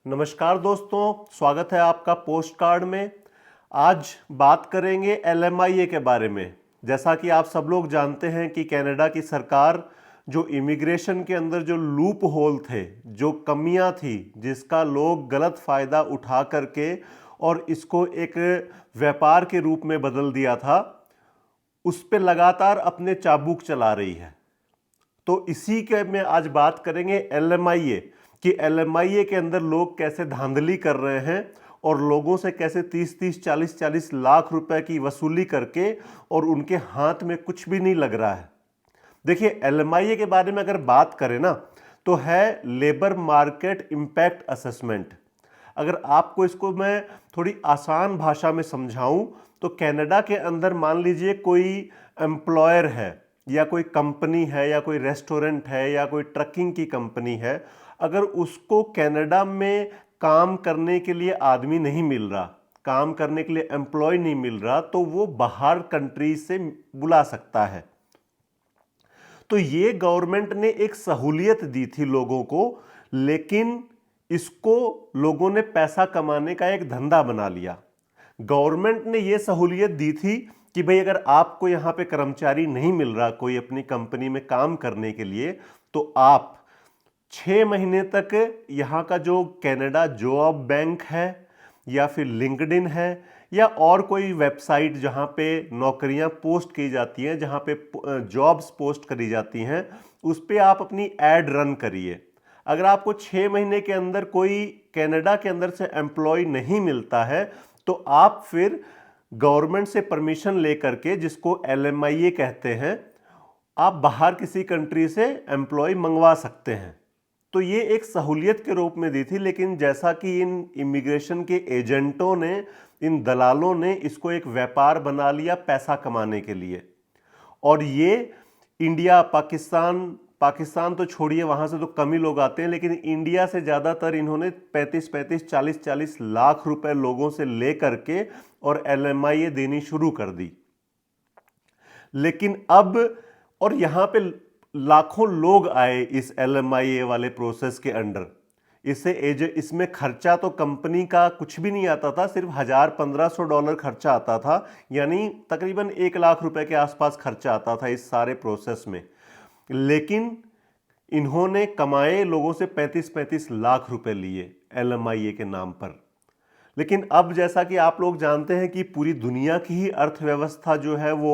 नमस्कार दोस्तों, स्वागत है आपका पोस्ट कार्ड में। आज बात करेंगे एलएमआईए के बारे में। जैसा कि आप सब लोग जानते हैं कि कनाडा की सरकार जो इमिग्रेशन के अंदर जो लूप होल थे, जो कमियां थी, जिसका लोग गलत फ़ायदा उठा करके और इसको एक व्यापार के रूप में बदल दिया था, उस पे लगातार अपने चाबुक चला रही है। तो इसी के में आज बात करेंगे एलएमआईए कि एलएमआईए के अंदर लोग कैसे धांधली कर रहे हैं और लोगों से कैसे 30-30, 40-40 लाख रुपए की वसूली करके और उनके हाथ में कुछ भी नहीं लग रहा है। देखिए, एलएमआईए के बारे में अगर बात करें ना, तो है लेबर मार्केट इंपैक्ट असेसमेंट। अगर आपको इसको मैं थोड़ी आसान भाषा में समझाऊं तो कनाडा के अंदर मान लीजिए कोई एम्प्लॉयर है या कोई कंपनी है या कोई रेस्टोरेंट है या कोई ट्रकिंग की कंपनी है, अगर उसको कनाडा में काम करने के लिए आदमी नहीं मिल रहा, काम करने के लिए एम्प्लॉय नहीं मिल रहा, तो वो बाहर कंट्री से बुला सकता है। तो ये गवर्नमेंट ने एक सहूलियत दी थी लोगों को, लेकिन इसको लोगों ने पैसा कमाने का एक धंधा बना लिया। गवर्नमेंट ने ये सहूलियत दी थी कि भाई अगर आपको यहां पे कर्मचारी नहीं मिल रहा कोई अपनी कंपनी में काम करने के लिए, तो आप 6 महीने तक यहां का जो कनाडा जॉब बैंक है या फिर लिंक्डइन है या और कोई वेबसाइट जहां पे नौकरियां पोस्ट की जाती हैं, जहां पे जॉब्स पोस्ट करी जाती हैं, उस पे आप अपनी एड रन करिए। अगर आपको 6 महीने के अंदर कोई कनाडा के अंदर से एम्प्लॉय नहीं मिलता है, तो आप फिर गवर्नमेंट से परमिशन लेकर के, जिसको एलएमआईए कहते हैं, आप बाहर किसी कंट्री से एम्प्लॉय मंगवा सकते हैं। तो ये एक सहूलियत के रूप में दी थी, लेकिन जैसा कि इन इमिग्रेशन के एजेंटों ने, इन दलालों ने इसको एक व्यापार बना लिया पैसा कमाने के लिए। और ये इंडिया, पाकिस्तान तो छोड़िए, वहां से तो कम ही लोग आते हैं, लेकिन इंडिया से ज्यादातर इन्होंने 35-35, 40-40 लाख रुपए लोगों से ले करके और एलएमआईए देनी शुरू कर दी। लेकिन अब, और यहां पे लाखों लोग आए इस एलएमआईए वाले प्रोसेस के अंडर। इसमें खर्चा तो कंपनी का कुछ भी नहीं आता था, सिर्फ $1,000-1,500 खर्चा आता था, यानी तकरीबन 1 लाख रुपए के आसपास खर्चा आता था इस सारे प्रोसेस में। लेकिन इन्होंने कमाए लोगों से 35-35 लाख रुपए लिए एलएमआईए के नाम पर। लेकिन अब जैसा कि आप लोग जानते हैं कि पूरी दुनिया की ही अर्थव्यवस्था जो है वो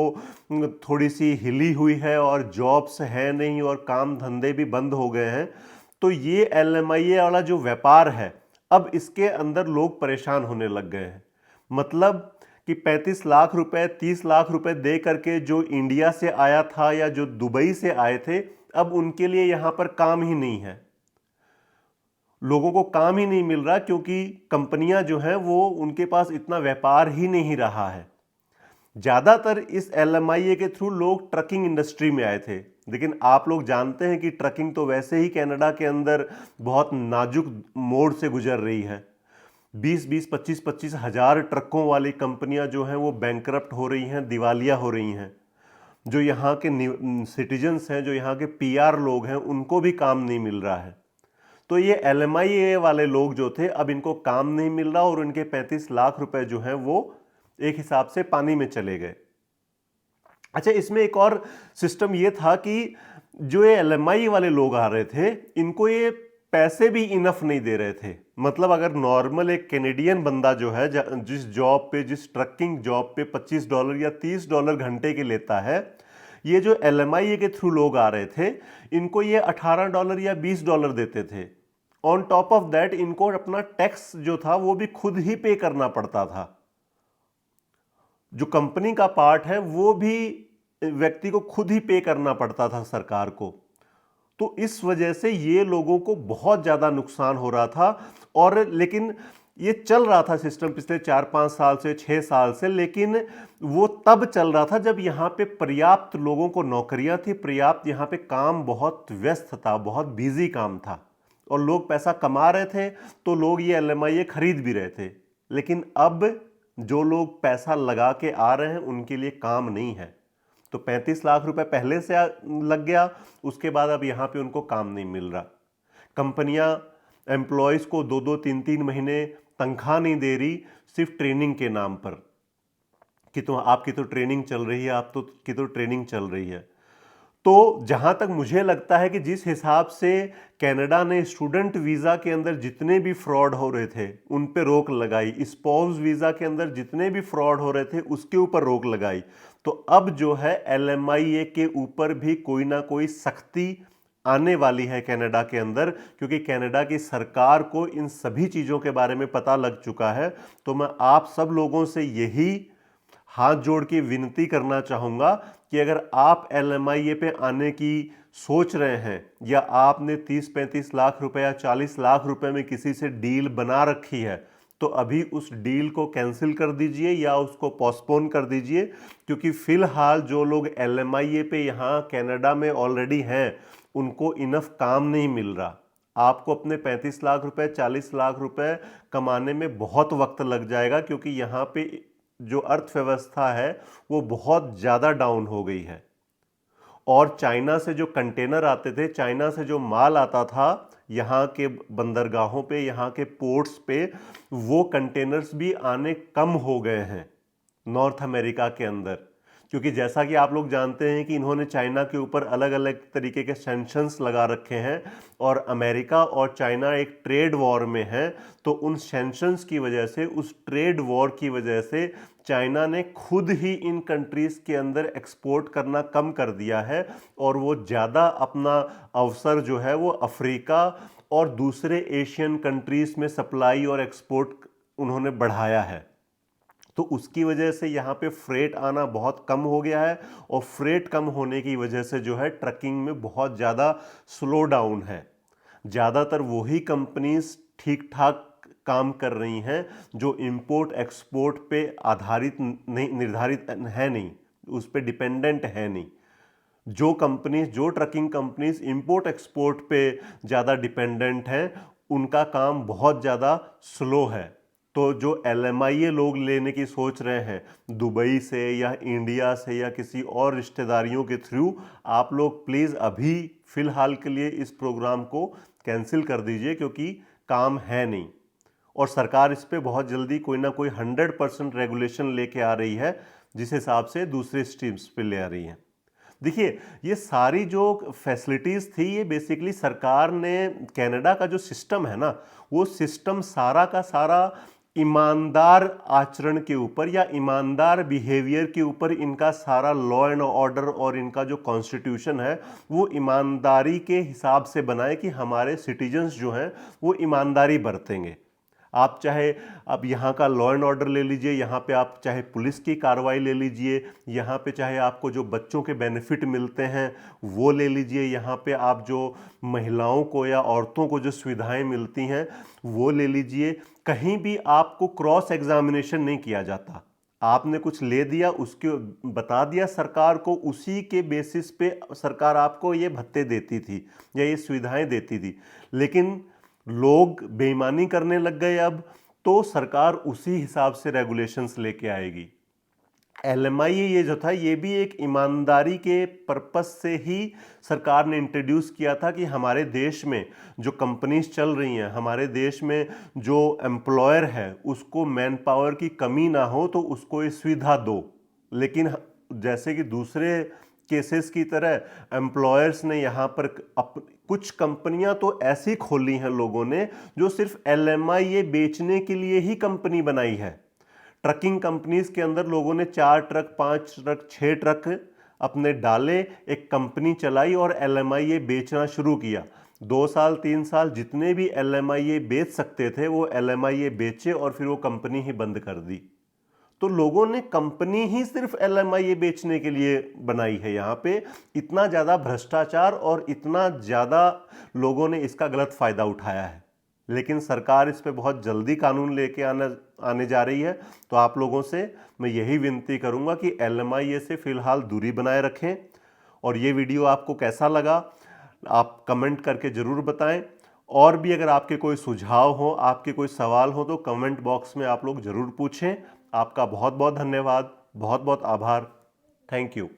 थोड़ी सी हिली हुई है और जॉब्स है नहीं और काम धंधे भी बंद हो गए हैं। तो ये एलएमआईए वाला जो व्यापार है, अब इसके अंदर लोग परेशान होने लग गए हैं। मतलब कि 35 लाख रुपए, 30 लाख रुपए दे करके जो इंडिया से आया था या जो दुबई से आए थे, अब उनके लिए यहां पर काम ही नहीं है। लोगों को काम ही नहीं मिल रहा, क्योंकि कंपनियां जो हैं वो, उनके पास इतना व्यापार ही नहीं रहा है। ज्यादातर इस एलएमआईए के थ्रू लोग ट्रकिंग इंडस्ट्री में आए थे, लेकिन आप लोग जानते हैं कि ट्रकिंग तो वैसे ही कनाडा के अंदर बहुत नाजुक मोड़ से गुजर रही है। 20-20, 25-25 हजार ट्रकों वाली कंपनियां जो हैं वो बैंकरप्ट हो रही हैं, दिवालिया हो रही हैं। जो यहाँ के सिटीजन्स हैं, जो यहाँ के पीआर लोग हैं, उनको भी काम नहीं मिल रहा है। तो ये एलएमआईए वाले लोग जो थे, अब इनको काम नहीं मिल रहा और उनके 35 लाख रुपए जो हैं वो एक हिसाब से पानी में चले गए। अच्छा, इसमें एक और सिस्टम ये था कि जो ये एलएमआईए वाले लोग आ रहे थे, इनको ये पैसे भी इनफ नहीं दे रहे थे। मतलब अगर नॉर्मल एक कैनेडियन बंदा जो है, जिस जॉब पे, जिस ट्रकिंग जॉब पे $25 या $30 घंटे के लेता है, ये जो एलएमआईए के थ्रू लोग आ रहे थे, इनको ये $18 या $20 देते थे। ऑन टॉप ऑफ दैट इनको अपना टैक्स जो था वो भी खुद ही पे करना पड़ता था। जो कंपनी का पार्ट है वो भी व्यक्ति को खुद ही पे करना पड़ता था सरकार को। तो इस वजह से ये लोगों को बहुत ज्यादा नुकसान हो रहा था। और लेकिन ये चल रहा था सिस्टम पिछले 4-5 साल से, 6 साल से, लेकिन वो तब चल रहा था जब यहाँ पे पर्याप्त लोगों को नौकरियां थी, पर्याप्त यहाँ पे काम बहुत व्यस्त था, बहुत बिजी काम था और लोग पैसा कमा रहे थे, तो लोग ये एलएमआईए खरीद भी रहे थे। लेकिन अब जो लोग पैसा लगा के आ रहे हैं उनके लिए काम नहीं है। तो 35 लाख रुपए पहले से लग गया, उसके बाद अब यहाँ पे उनको काम नहीं मिल रहा। कंपनियां एम्प्लॉयज़ को 2-2 3-3 महीने तनख्वाह नहीं दे रही, सिर्फ ट्रेनिंग के नाम पर कि तो आपकी तो ट्रेनिंग चल रही है, की तो ट्रेनिंग चल रही है। तो जहां तक मुझे लगता है कि जिस हिसाब से कनाडा ने स्टूडेंट वीज़ा के अंदर जितने भी फ्रॉड हो रहे थे उन पे रोक लगाई, स्पाउस वीज़ा के अंदर जितने भी फ्रॉड हो रहे थे उसके ऊपर रोक लगाई, तो अब जो है LMIA के ऊपर भी कोई ना कोई सख्ती आने वाली है कनाडा के अंदर, क्योंकि कनाडा की सरकार को इन सभी चीज़ों के बारे में पता लग चुका है। तो मैं आप सब लोगों से यही हाथ जोड़ के विनती करना चाहूँगा कि अगर आप LMIA पे आने की सोच रहे हैं या आपने 30-35 लाख रुपए या 40 लाख रुपए में किसी से डील बना रखी है, तो अभी उस डील को कैंसिल कर दीजिए या उसको पोस्टपोन कर दीजिए, क्योंकि फिलहाल जो लोग LMIA पे यहाँ कनाडा में ऑलरेडी हैं उनको इनफ काम नहीं मिल रहा। आपको अपने 35 लाख रुपए 40 लाख रुपए कमाने में बहुत वक्त लग जाएगा, क्योंकि यहाँ पे जो अर्थव्यवस्था है वो बहुत ज़्यादा डाउन हो गई है। और चाइना से जो कंटेनर आते थे, चाइना से जो माल आता था यहाँ के बंदरगाहों पे, यहाँ के पोर्ट्स पे, वो कंटेनर्स भी आने कम हो गए हैं नॉर्थ अमेरिका के अंदर, क्योंकि जैसा कि आप लोग जानते हैं कि इन्होंने चाइना के ऊपर अलग अलग तरीके के सैंक्शंस लगा रखे हैं और अमेरिका और चाइना एक ट्रेड वॉर में है। तो उन सैंक्शंस की वजह से, उस ट्रेड वॉर की वजह से चाइना ने खुद ही इन कंट्रीज़ के अंदर एक्सपोर्ट करना कम कर दिया है और वो ज़्यादा अपना अवसर जो है वो अफ्रीका और दूसरे एशियन कंट्रीज़ में सप्लाई और एक्सपोर्ट उन्होंने बढ़ाया है। तो उसकी वजह से यहाँ पे फ्रेट आना बहुत कम हो गया है और फ्रेट कम होने की वजह से जो है ट्रकिंग में बहुत ज़्यादा स्लो डाउन है। ज़्यादातर वही कंपनीज ठीक ठाक काम कर रही हैं जो इंपोर्ट एक्सपोर्ट पे आधारित नहीं, निर्धारित है नहीं, उस पे डिपेंडेंट है नहीं। जो कंपनीज, जो ट्रकिंग कंपनीज इंपोर्ट एक्सपोर्ट पे ज़्यादा डिपेंडेंट हैं उनका काम बहुत ज़्यादा स्लो है। तो जो LMIA लोग लेने की सोच रहे हैं दुबई से या इंडिया से या किसी और रिश्तेदारियों के थ्रू, आप लोग प्लीज़ अभी फ़िलहाल के लिए इस प्रोग्राम को कैंसिल कर दीजिए, क्योंकि काम है नहीं और सरकार इस पे बहुत जल्दी कोई ना कोई 100% रेगुलेशन लेके आ रही है, जिस हिसाब से दूसरे स्ट्रीम्स पे ले आ रही है। देखिए, ये सारी जो फैसिलिटीज़ थी ये बेसिकली सरकार ने, कनाडा का जो सिस्टम है ना, वो सिस्टम सारा का सारा ईमानदार आचरण के ऊपर या ईमानदार बिहेवियर के ऊपर, इनका सारा लॉ एंड ऑर्डर और इनका जो कॉन्स्टिट्यूशन है वो ईमानदारी के हिसाब से बनाए कि हमारे सिटीजन्स जो हैं वो ईमानदारी बरतेंगे। आप चाहे अब यहाँ का लॉ एंड ऑर्डर ले लीजिए, यहाँ पे आप चाहे पुलिस की कार्रवाई ले लीजिए, यहाँ पे चाहे आपको जो बच्चों के बेनिफिट मिलते हैं वो ले लीजिए, यहाँ पे आप जो महिलाओं को या औरतों को जो सुविधाएं मिलती हैं वो ले लीजिए। कहीं भी आपको क्रॉस एग्जामिनेशन नहीं किया जाता। आपने कुछ ले दिया, उसके बता दिया सरकार को, उसी के बेसिस पे सरकार आपको ये भत्ते देती थी या ये सुविधाएं देती थी। लेकिन लोग बेईमानी करने लग गए अब, तो सरकार उसी हिसाब से रेगुलेशंस लेके आएगी। LMIA ये जो था ये भी एक ईमानदारी के पर्पस से ही सरकार ने इंट्रोड्यूस किया था कि हमारे देश में जो कंपनीज चल रही हैं, हमारे देश में जो एम्प्लॉयर है उसको मैन पावर की कमी ना हो तो उसको ये सुविधा दो। लेकिन जैसे कि दूसरे केसेस की तरह एम्प्लॉयर्स ने यहाँ पर कुछ कंपनियां तो ऐसी खोली हैं लोगों ने जो सिर्फ LMIA बेचने के लिए ही कंपनी बनाई है। ट्रकिंग कंपनीज के अंदर लोगों ने 4 ट्रक 5 ट्रक 6 ट्रक अपने डाले, एक कंपनी चलाई और LMIA बेचना शुरू किया। 2 साल 3 साल जितने भी LMIA बेच सकते थे वो LMIA बेचे और फिर वो कंपनी ही बंद कर दी। तो लोगों ने कंपनी ही सिर्फ LMIA बेचने के लिए बनाई है। यहाँ पे इतना ज़्यादा भ्रष्टाचार और इतना ज़्यादा लोगों ने इसका गलत फ़ायदा उठाया है। लेकिन सरकार इस पे बहुत जल्दी कानून लेके आने जा रही है। तो आप लोगों से मैं यही विनती करूँगा कि LMIA से फ़िलहाल दूरी बनाए रखें। और ये वीडियो आपको कैसा लगा आप कमेंट करके ज़रूर बताएं। और भी अगर आपके कोई सुझाव हो, आपके कोई सवाल हो तो कमेंट बॉक्स में आप लोग ज़रूर पूछें। आपका बहुत बहुत धन्यवाद, बहुत बहुत आभार। Thank you.